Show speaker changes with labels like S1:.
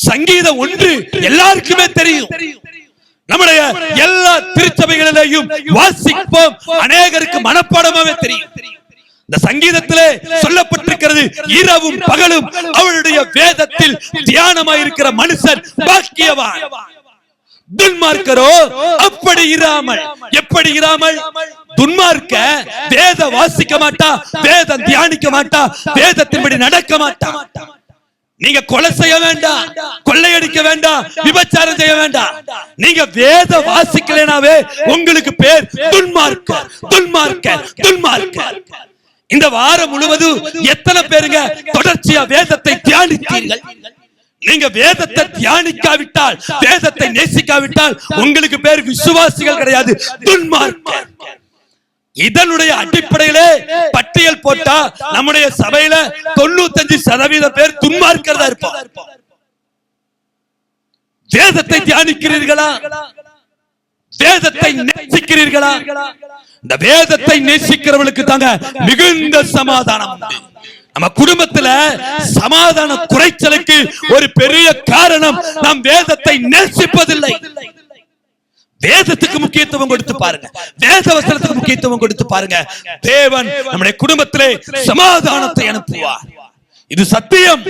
S1: சங்கீதம் 1 எல்லாருக்குமே தெரியும். நம்முடைய எல்லா திருச்சபைகளிலேயும் வாசிப்போம், அநேகருக்கு மனப்பாடமாவே தெரியும். இந்த சங்கீதத்திலே சொல்லப்பட்டிருக்கிறது, இரவும் பகலும் அவருடைய வேதத்தில் தியானமாயிருக்கிற மனுஷன் பாக்கியவான். துன்மார்க்கரோ அப்படி இராமல். எப்படி இராமல்? துன்மார்க்க வேத வாசிக்க மாட்டா, வேதம் தியானிக்க மாட்டா, வேதத்தின்படி நடக்க மாட்டா. நீங்க கொலை செய்ய வேண்டாம், கொள்ளையடிக்க வேண்டாம், விபச்சாரம் செய்ய வேண்டாம். நீங்க வேத வாசிக்கலனாவே உங்களுக்கு பேர் துன்மார்க்க, துன்மார்க்க, துன்மார்க்க. இந்த வாரம் முழுவதும் எத்தனை பேருங்க தொடர்ச்சியா வேதத்தை தியானித்தீர்கள்? நீங்க வேதத்தை தியானிக்காவிட்டால், வேதத்தை நேசிக்காவிட்டால் உங்களுக்கு பேர் விசுவாசிகள் கிடையாது, துன்மார்க்க. இதனுடைய அடிப்படையிலே பட்டியல் போட்டா நம்முடைய சபையில 95% பேர் துன்மார்க்கரா இருப்போம். வேதத்தை தியானிக்கிறீர்களா? வேதத்தை நேசிக்கிறீர்களா? இந்த வேதத்தை நேசிக்கிறவர்களுக்கு தாங்க மிகுந்த சமாதானம் உண்டு. நம்ம குடும்பத்துல சமாதான குறைச்சலுக்கு ஒரு பெரிய காரணம் நாம் வேதத்தை நேசிப்பதில்லை. வேதத்துக்கு முக்கியத்துவம் கொடுத்து பாருங்க, வேத வசனத்துக்கு முக்கியத்துவம் கொடுத்து பாருங்க. தேவன் நம்முடைய குடும்பத்திலே சமாதானத்தை அனுப்புவார். இது சத்தியம்.